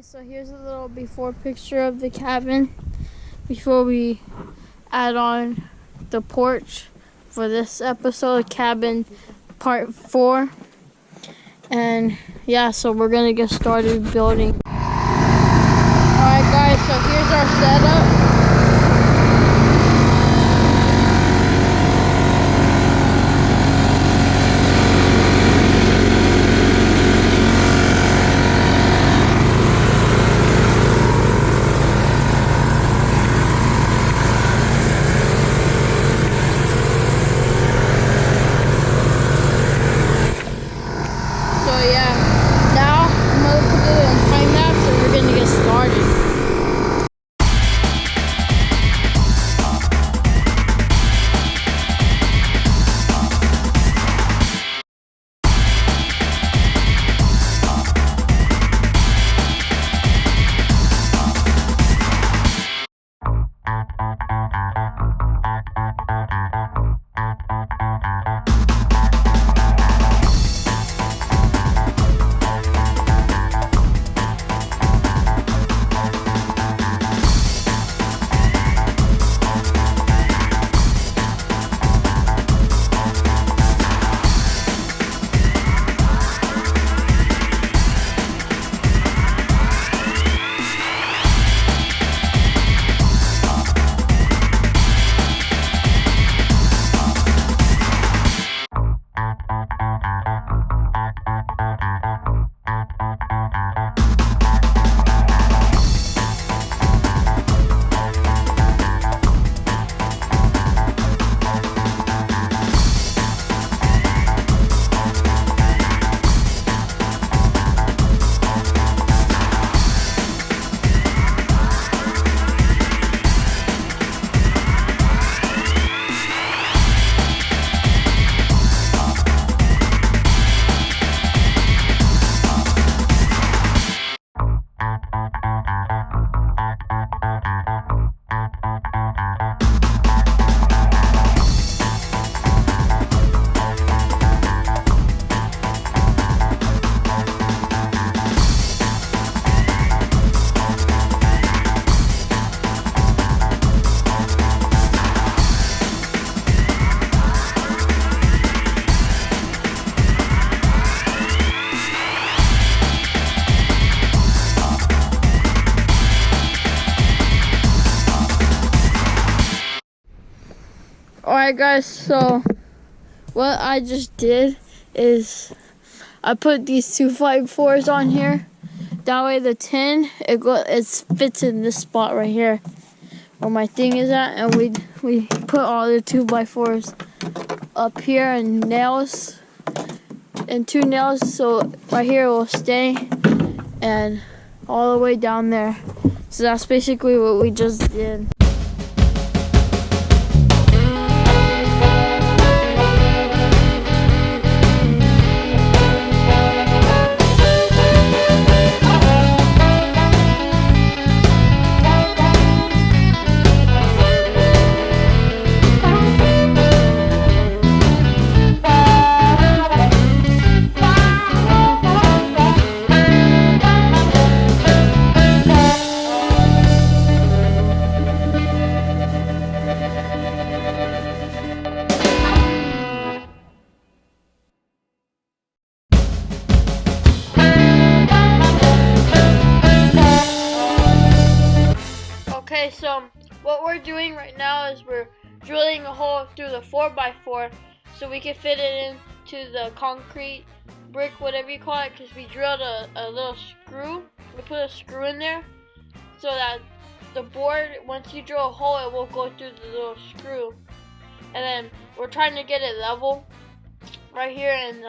So here's a little before picture of the cabin before we add on the porch for this episode of cabin part 4. And yeah, so we're gonna get started building. Alright guys, so here's our setup. Alright guys, so what I just did is I put these 2 5/4s on here. That way the tin it fits in this spot right here where my thing is at, and we put all the 2 by 4s up here and nails and 2 nails, so right here it will stay and all the way down there. So that's basically what we just did. Okay, so what we're doing right now is we're drilling a hole through the 4x4 so we can fit it into the concrete brick, whatever you call it, because we drilled a little screw. We put a screw in there so that the board, once you drill a hole, it will go through the little screw. And then we're trying to get it level right here, and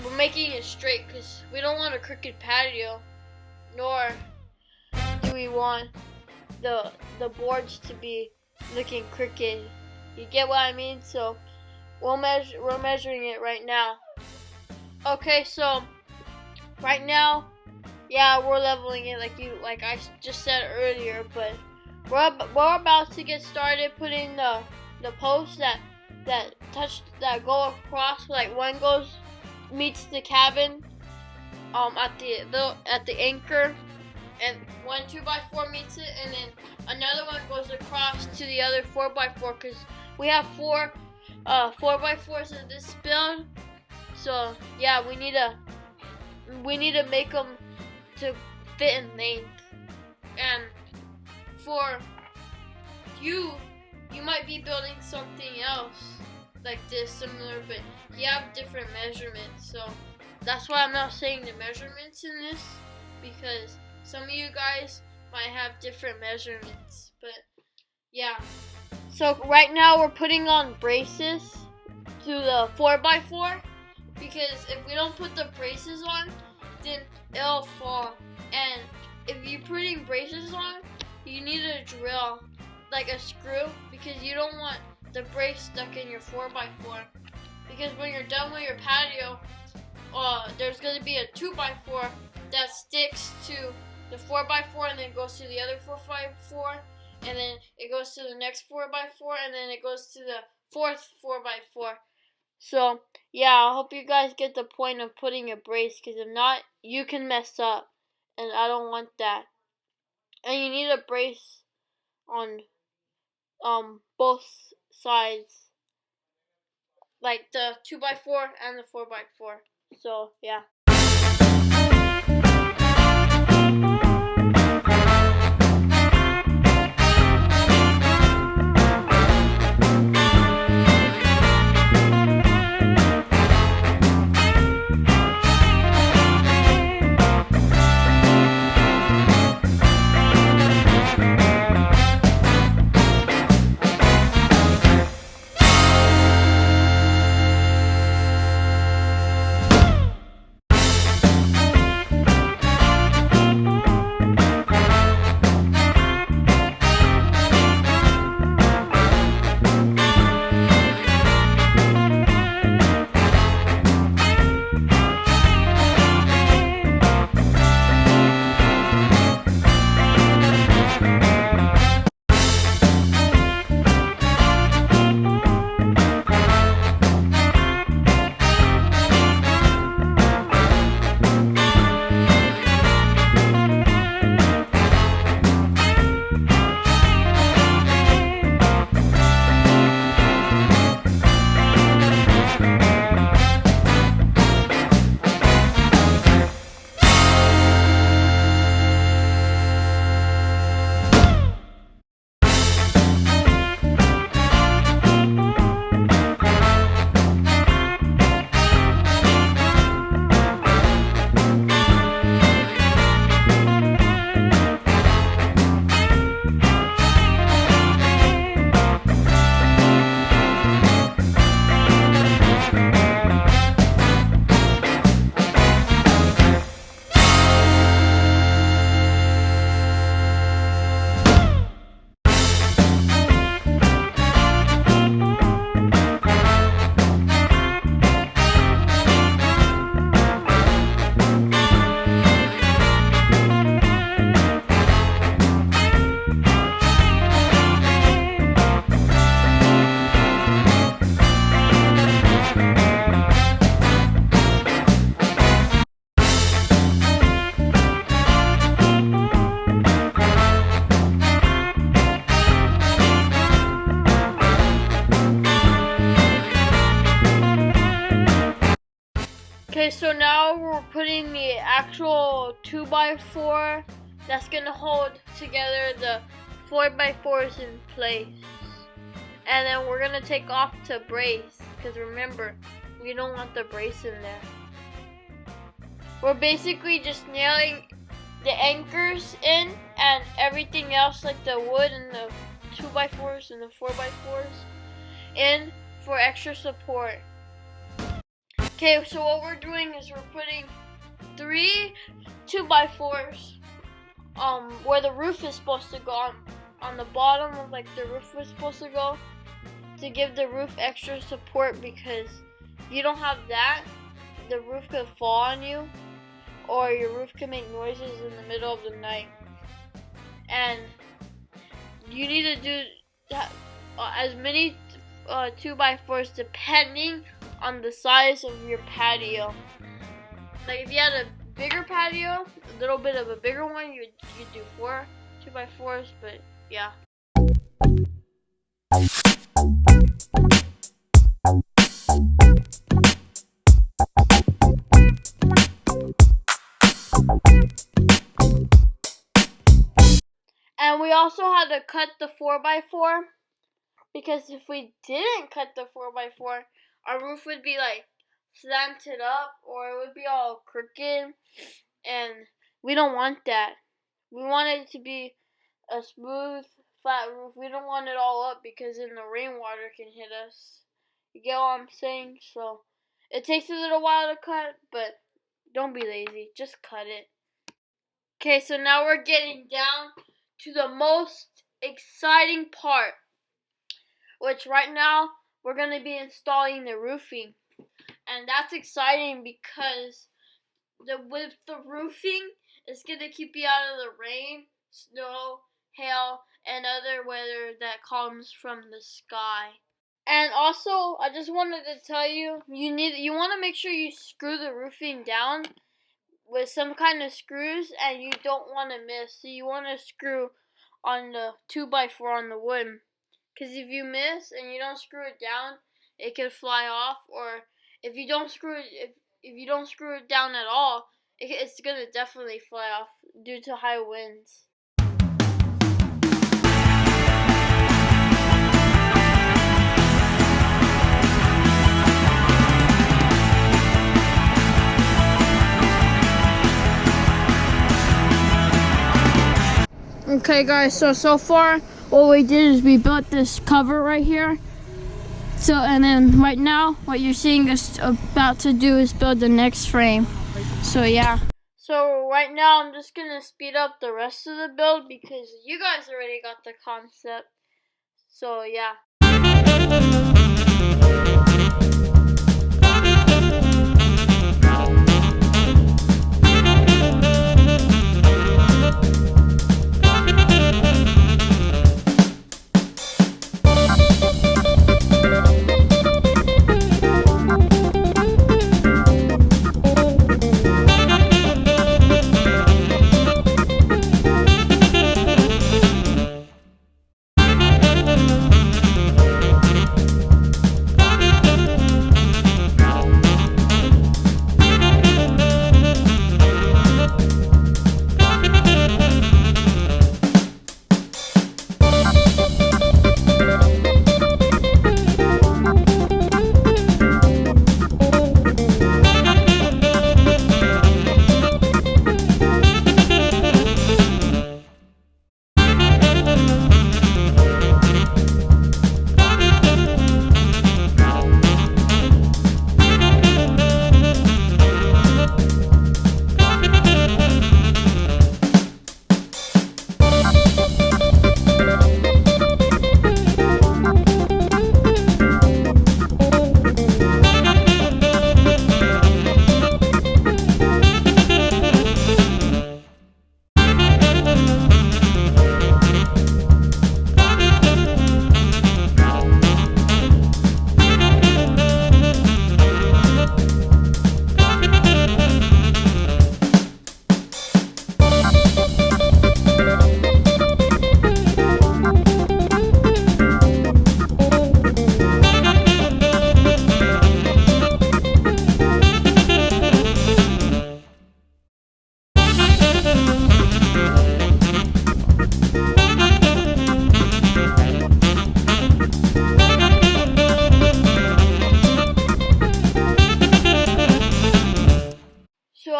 we're making it straight because we don't want a crooked patio, nor do we want the boards to be looking crooked. You get what I mean? So we're measuring it right now. Okay, so right now, yeah, we're leveling it like I just said earlier, but we're about to get started putting the posts that go across, like one meets the cabin, at the anchor, and one 2x4 meets it, and then another one goes across to the other 4x4, because we have 4x4s in this build. So yeah, we need to make them to fit in length. And for you might be building something else like this, similar, but you have different measurements. So that's why I'm not saying the measurements in this, because some of you guys might have different measurements. But yeah. So right now we're putting on braces to the 4x4, because if we don't put the braces on, then it'll fall. And if you're putting braces on, you need a drill, like a screw, because you don't want the brace stuck in your 4x4. Because when you're done with your patio, there's going to be a 2x4 that sticks to the 4x4 and then goes to the other 4x4, and then it goes to the next 4x4, and then it goes to the fourth 4x4. So yeah, I hope you guys get the point of putting a brace, because if not, you can mess up, and I don't want that. And you need a brace on both sides, like the 2x4 and the 4x4. So yeah. Okay, so now we're putting the actual 2x4 that's gonna hold together the 4x4s in place. And then we're gonna take off the brace, because remember, we don't want the brace in there. We're basically just nailing the anchors in, and everything else like the wood and the 2x4s and the 4x4s in for extra support. Okay, so what we're doing is we're putting 3 2x4s where the roof is supposed to go, on the bottom of like the roof was supposed to go, to give the roof extra support, because if you don't have that, the roof could fall on you, or your roof could make noises in the middle of the night. And you need to do as many 2x4s depending on the size of your patio. Like if you had a bigger patio, a little bit of a bigger one, you do 4 2x4s, but yeah. And we also had to cut the 4x4 because if we didn't cut the 4x4, our roof would be like slanted up or it would be all crooked, and we don't want that. We want it to be a smooth, flat roof. We don't want it all up because then the rainwater can hit us. You get what I'm saying? So it takes a little while to cut, but don't be lazy. Just cut it. Okay, so now we're getting down to the most exciting part, which right now we're going to be installing the roofing. And that's exciting because with the roofing, it's going to keep you out of the rain, snow, hail, and other weather that comes from the sky. And also, I just wanted to tell you, you want to make sure you screw the roofing down with some kind of screws, and you don't want to miss. So you want to screw on the 2x4 on the wood, because if you miss and you don't screw it down, it could fly off. Or if you don't screw it down at all, it's gonna definitely fly off due to high winds. Okay guys, so far what we did is we built this cover right here. So, and then right now what you're seeing us about to do is build the next frame. So yeah. So right now I'm just gonna speed up the rest of the build because you guys already got the concept. So yeah.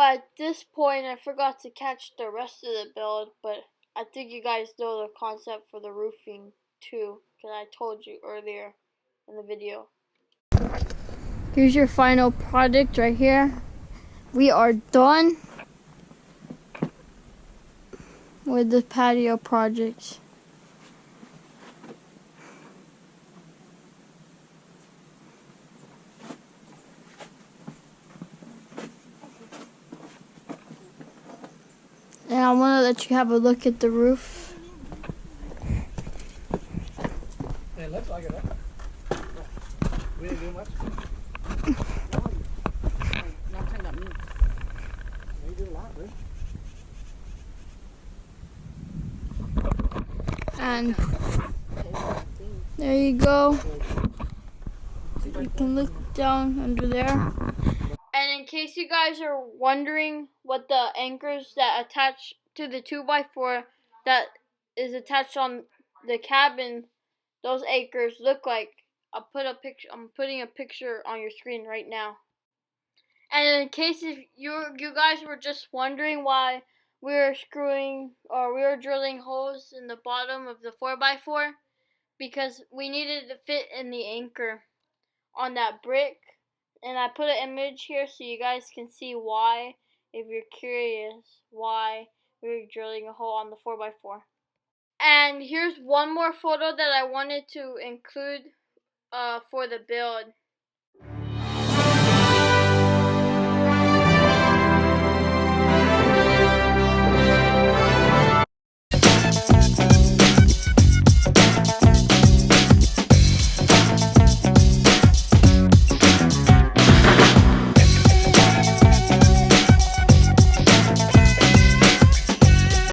At this point, I forgot to catch the rest of the build, but I think you guys know the concept for the roofing too, because I told you earlier in the video. Here's your final product right here. We are done with the patio project. And I want to let you have a look at the roof. It looks like it, huh? We didn't do much. And there you go. You can look down under there. And in case you guys are wondering what the anchors that attach to the 2x4 that is attached on the cabin, those anchors look like, I'm putting a picture on your screen right now. And in case if you guys were just wondering why we were drilling holes in the bottom of the 4x4, because we needed to fit in the anchor on that brick. And I put an image here so you guys can see why, if you're curious, why we're drilling a hole on the 4x4. And here's one more photo that I wanted to include for the build.